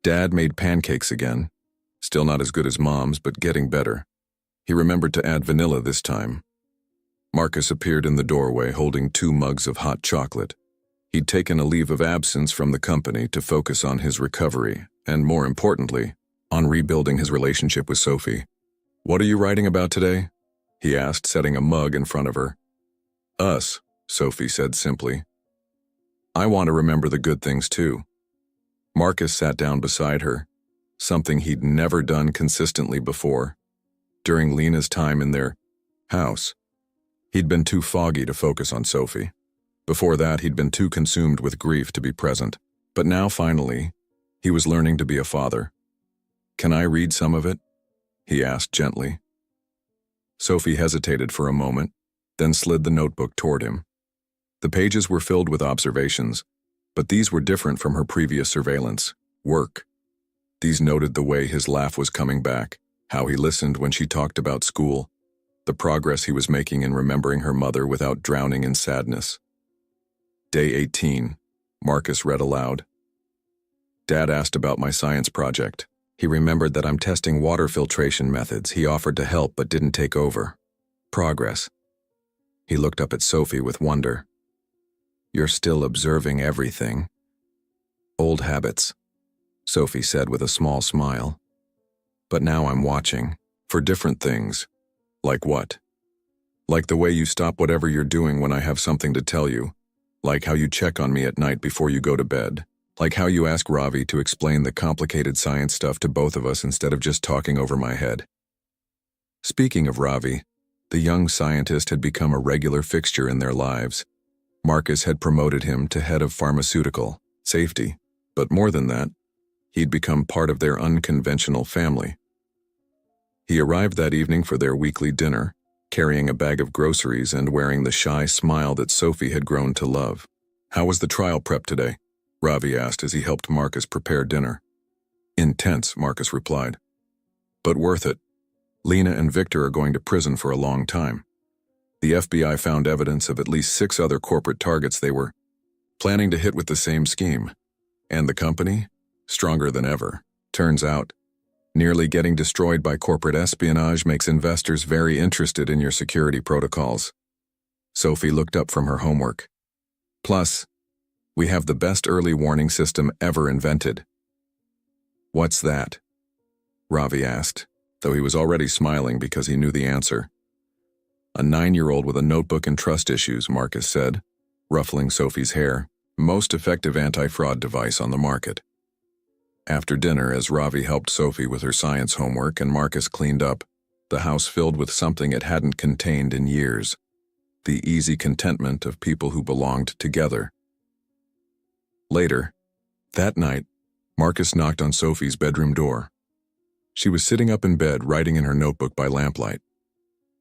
Dad made pancakes again. Still not as good as Mom's, but getting better. He remembered to add vanilla this time. Marcus appeared in the doorway holding 2 mugs of hot chocolate. He'd taken a leave of absence from the company to focus on his recovery, and more importantly, on rebuilding his relationship with Sophie. What are you writing about today? He asked, setting a mug in front of her. Us, Sophie said simply. I want to remember the good things too. Marcus sat down beside her, something he'd never done consistently before. During Lena's time in their house, he'd been too foggy to focus on Sophie. Before that, he'd been too consumed with grief to be present. But now, finally, he was learning to be a father. Can I read some of it? He asked gently. Sophie hesitated for a moment, then slid the notebook toward him. The pages were filled with observations, but these were different from her previous surveillance, work. These noted the way his laugh was coming back, how he listened when she talked about school, the progress he was making in remembering her mother without drowning in sadness. Day 18, Marcus read aloud. Dad asked about my science project. He remembered that I'm testing water filtration methods. He offered to help but didn't take over. Progress. He looked up at Sophie with wonder. You're still observing everything. Old habits, Sophie said with a small smile. But now I'm watching, for different things. Like what? Like the way you stop whatever you're doing when I have something to tell you. Like how you check on me at night before you go to bed. Like how you ask Ravi to explain the complicated science stuff to both of us instead of just talking over my head. Speaking of Ravi, the young scientist had become a regular fixture in their lives. Marcus had promoted him to head of pharmaceutical safety, but more than that, he'd become part of their unconventional family. He arrived that evening for their weekly dinner, carrying a bag of groceries and wearing the shy smile that Sophie had grown to love. How was the trial prep today? Ravi asked as he helped Marcus prepare dinner. Intense, Marcus replied. But worth it. Lena and Victor are going to prison for a long time. The FBI found evidence of at least 6 other corporate targets they were planning to hit with the same scheme. And the company? Stronger than ever. Turns out, nearly getting destroyed by corporate espionage makes investors very interested in your security protocols. Sophie looked up from her homework. Plus, we have the best early warning system ever invented. What's that? Ravi asked, though he was already smiling because he knew the answer. A 9-year-old with a notebook and trust issues, Marcus said, ruffling Sophie's hair. Most effective anti-fraud device on the market. After dinner, as Ravi helped Sophie with her science homework and Marcus cleaned up, the house filled with something it hadn't contained in years. The easy contentment of people who belonged together. Later, that night, Marcus knocked on Sophie's bedroom door. She was sitting up in bed, writing in her notebook by lamplight.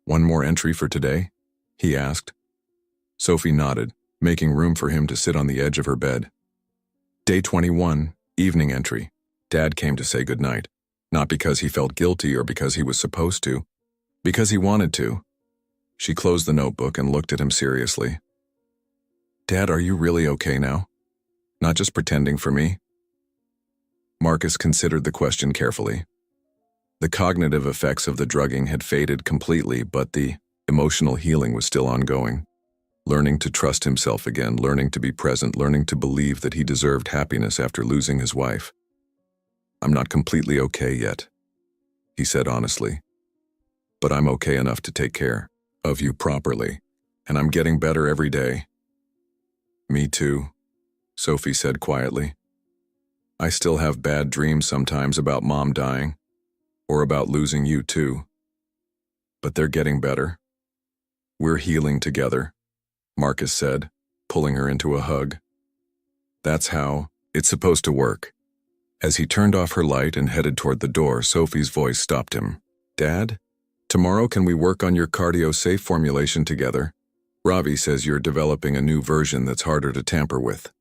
One more entry for today? He asked. Sophie nodded, making room for him to sit on the edge of her bed. Day 21, evening entry. Dad came to say goodnight, not because he felt guilty or because he was supposed to, because he wanted to. She closed the notebook and looked at him seriously. Dad, are you really okay now? Not just pretending for me? Marcus considered the question carefully. The cognitive effects of the drugging had faded completely, but the emotional healing was still ongoing. learning to trust himself again, learning to be present, learning to believe that he deserved happiness after losing his wife. "I'm not completely okay yet," he said honestly, "but I'm okay enough to take care of you properly, and I'm getting better every day." "Me too," Sophie said quietly. "I still have bad dreams sometimes about Mom dying, or about losing you too. But they're getting better. We're healing together," Marcus said, pulling her into a hug. "That's how it's supposed to work." As he turned off her light and headed toward the door, Sophie's voice stopped him. "Dad, tomorrow can we work on your cardio-safe formulation together? Ravi says you're developing a new version that's harder to tamper with."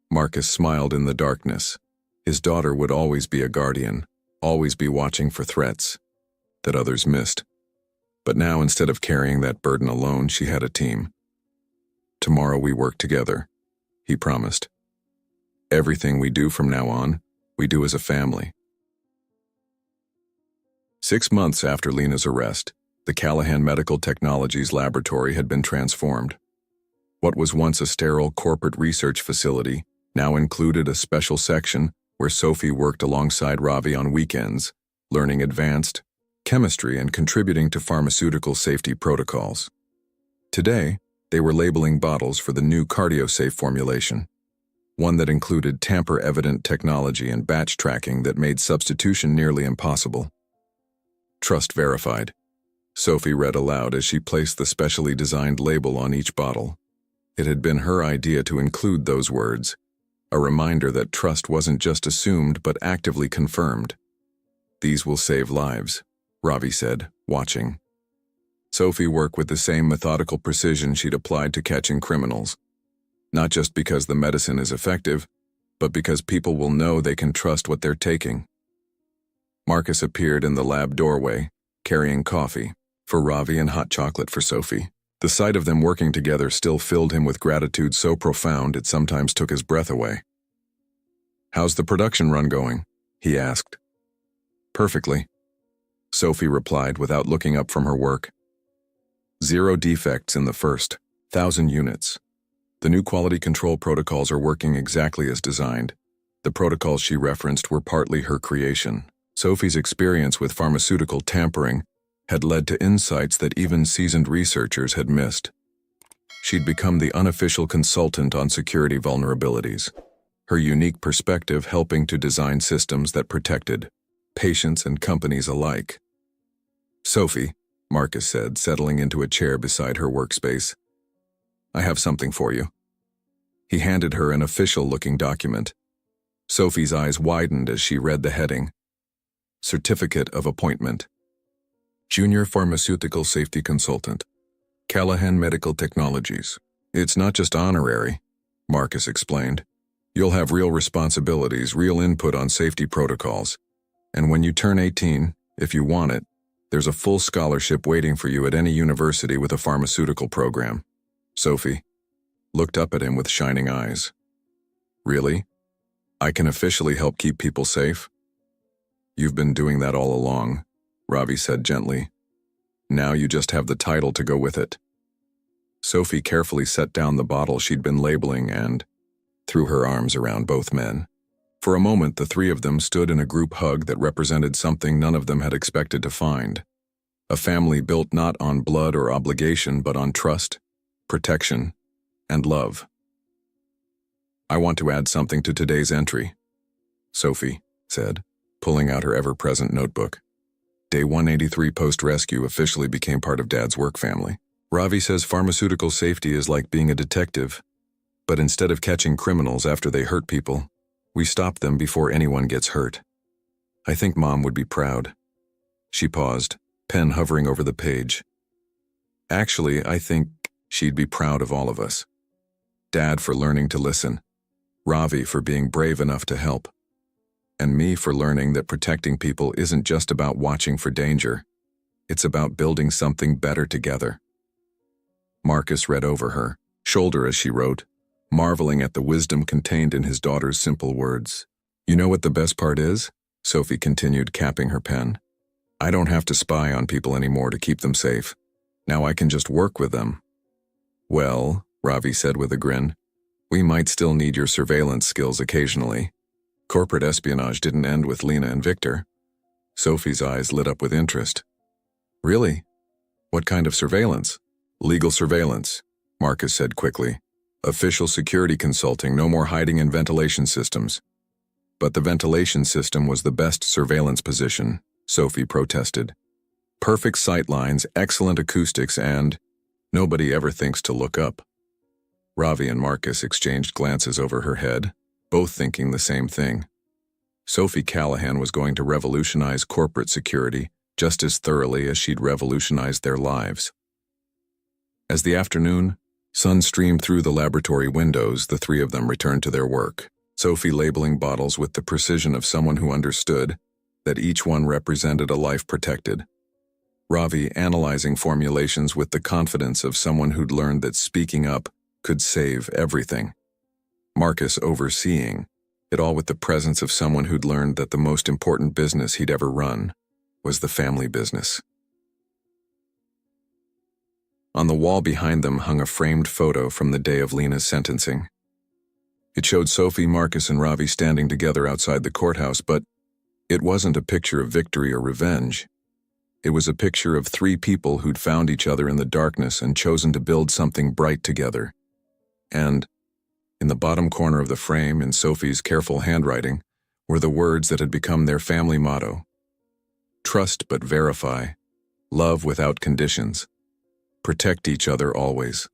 Marcus smiled in the darkness. His daughter would always be a guardian, always be watching for threats that others missed. But now, instead of carrying that burden alone, she had a team. "Tomorrow we work together," he promised. "Everything we do from now on, we do as a family." 6 months after Lena's arrest, the Callahan Medical Technologies laboratory had been transformed. What was once a sterile corporate research facility now included a special section where Sophie worked alongside Ravi on weekends, learning advanced chemistry and contributing to pharmaceutical safety protocols. Today, they were labeling bottles for the new cardio-safe formulation, one that included tamper-evident technology and batch tracking that made substitution nearly impossible. "Trust verified," Sophie read aloud as she placed the specially designed label on each bottle. It had been her idea to include those words, a reminder that trust wasn't just assumed but actively confirmed. "These will save lives," Ravi said, watching. Sophie worked with the same methodical precision she'd applied to catching criminals. Not just because the medicine is effective, but because people will know they can trust what they're taking. Marcus appeared in the lab doorway, carrying coffee for Ravi and hot chocolate for Sophie. The sight of them working together still filled him with gratitude so profound it sometimes took his breath away. "How's the production run going?" he asked. "Perfectly," Sophie replied without looking up from her work. "0 defects in the first 1,000 units. The new quality control protocols are working exactly as designed." The protocols she referenced were partly her creation. Sophie's experience with pharmaceutical tampering had led to insights that even seasoned researchers had missed. She'd become the unofficial consultant on security vulnerabilities, her unique perspective helping to design systems that protected patients and companies alike. "Sophie," Marcus said, settling into a chair beside her workspace, "I have something for you." He handed her an official-looking document. Sophie's eyes widened as she read the heading, "Certificate of Appointment. Junior Pharmaceutical Safety Consultant. Callahan Medical Technologies." "It's not just honorary," Marcus explained. "You'll have real responsibilities, real input on safety protocols. And when you turn 18, if you want it, there's a full scholarship waiting for you at any university with a pharmaceutical program." Sophie looked up at him with shining eyes. "Really? I can officially help keep people safe?" "You've been doing that all along," Ravi said gently. "Now you just have the title to go with it." Sophie carefully set down the bottle she'd been labeling and threw her arms around both men. For a moment, the three of them stood in a group hug that represented something none of them had expected to find. A family built not on blood or obligation, but on trust, protection, and love. "I want to add something to today's entry," Sophie said, pulling out her ever-present notebook. "Day 183 post-rescue officially became part of Dad's work family. Ravi says pharmaceutical safety is like being a detective, but instead of catching criminals after they hurt people, we stop them before anyone gets hurt. I think Mom would be proud." She paused, pen hovering over the page. "Actually, I think she'd be proud of all of us. Dad for learning to listen, Ravi for being brave enough to help, and me for learning that protecting people isn't just about watching for danger. It's about building something better together." Marcus read over her shoulder as she wrote, marveling at the wisdom contained in his daughter's simple words. "You know what the best part is?" Sophie continued, capping her pen. "I don't have to spy on people anymore to keep them safe. Now I can just work with them. Well, Ravi said with a grin, we might still need your surveillance skills occasionally. Corporate espionage didn't end with Lena and Victor. Sophie's eyes lit up with interest. Really? What kind of surveillance? Legal surveillance, Marcus said quickly. Official security consulting, no more hiding in ventilation systems. But the ventilation system was the best surveillance position, Sophie protested. Perfect sight lines, excellent acoustics, and nobody ever thinks to look up. Ravi and Marcus exchanged glances over her head, both thinking the same thing. Sophie Callahan was going to revolutionize corporate security just as thoroughly as she'd revolutionized their lives. As the afternoon sun streamed through the laboratory windows, the three of them returned to their work, Sophie labeling bottles with the precision of someone who understood that each one represented a life protected. Ravi analyzing formulations with the confidence of someone who'd learned that speaking up could save everything. Marcus overseeing it all with the presence of someone who'd learned that the most important business he'd ever run was the family business. On the wall behind them hung a framed photo from the day of Lena's sentencing. It showed Sophie, Marcus, and Ravi standing together outside the courthouse, but it wasn't a picture of victory or revenge. It was a picture of three people who'd found each other in the darkness and chosen to build something bright together. And in the bottom corner of the frame, in Sophie's careful handwriting, were the words that had become their family motto. Trust but verify. Love without conditions. Protect each other always.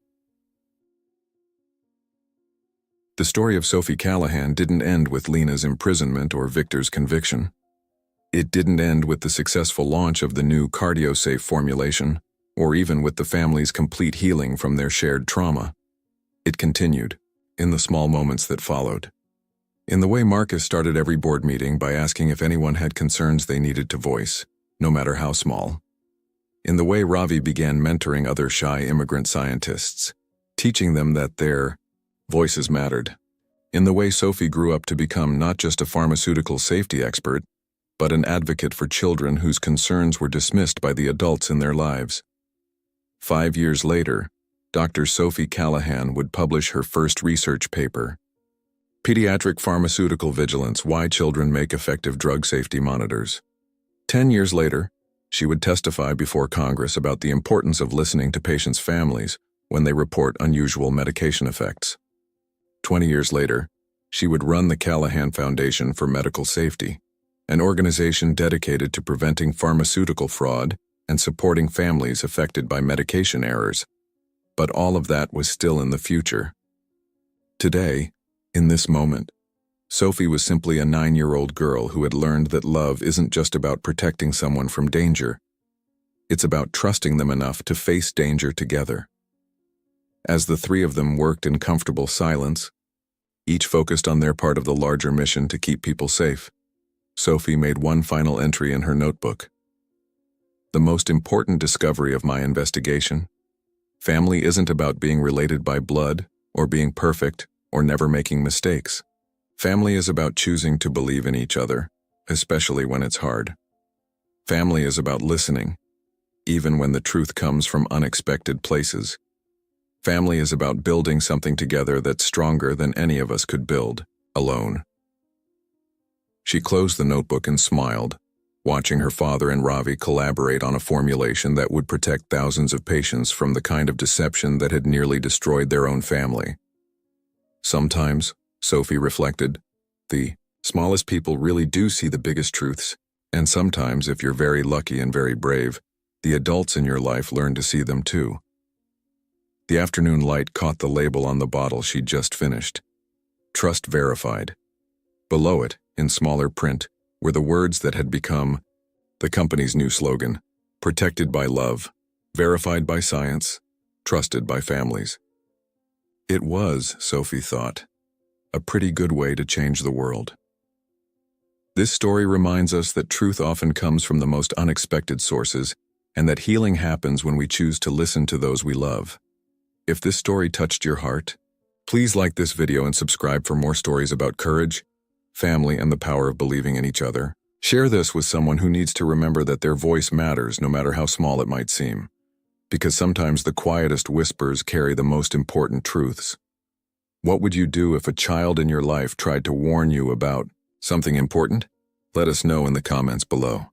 The story of Sophie Callahan didn't end with Lena's imprisonment or Victor's conviction. It didn't end with the successful launch of the new cardio-safe formulation, or even with the family's complete healing from their shared trauma. It continued, in the small moments that followed. In the way Marcus started every board meeting by asking if anyone had concerns they needed to voice, no matter how small. In the way Ravi began mentoring other shy immigrant scientists, teaching them that their voices mattered. In the way Sophie grew up to become not just a pharmaceutical safety expert, but an advocate for children whose concerns were dismissed by the adults in their lives. 5 years later, Dr. Sophie Callahan would publish her first research paper, Pediatric Pharmaceutical Vigilance: Why Children Make Effective Drug Safety Monitors. 10 years later, she would testify before Congress about the importance of listening to patients' families when they report unusual medication effects. 20 years later, she would run the Callahan Foundation for Medical Safety, an organization dedicated to preventing pharmaceutical fraud and supporting families affected by medication errors. But all of that was still in the future. Today, in this moment, Sophie was simply a 9-year-old girl who had learned that love isn't just about protecting someone from danger. It's about trusting them enough to face danger together. As the three of them worked in comfortable silence, each focused on their part of the larger mission to keep people safe, Sophie made one final entry in her notebook. The most important discovery of my investigation: family isn't about being related by blood, or being perfect, or never making mistakes. Family is about choosing to believe in each other, especially when it's hard. Family is about listening, even when the truth comes from unexpected places. Family is about building something together that's stronger than any of us could build, alone. She closed the notebook and smiled, watching her father and Ravi collaborate on a formulation that would protect thousands of patients from the kind of deception that had nearly destroyed their own family. Sometimes, Sophie reflected, the smallest people really do see the biggest truths, and sometimes, if you're very lucky and very brave, the adults in your life learn to see them too. The afternoon light caught the label on the bottle she'd just finished. Trust verified. Below it, in smaller print, were the words that had become the company's new slogan: protected by love, verified by science, trusted by families. It was, Sophie thought, a pretty good way to change the world. This story reminds us that truth often comes from the most unexpected sources, and that healing happens when we choose to listen to those we love. If this story touched your heart, please like this video and subscribe for more stories about courage, family, and the power of believing in each other. Share this with someone who needs to remember that their voice matters no matter how small it might seem. because sometimes the quietest whispers carry the most important truths. What would you do if a child in your life tried to warn you about something important? Let us know in the comments below.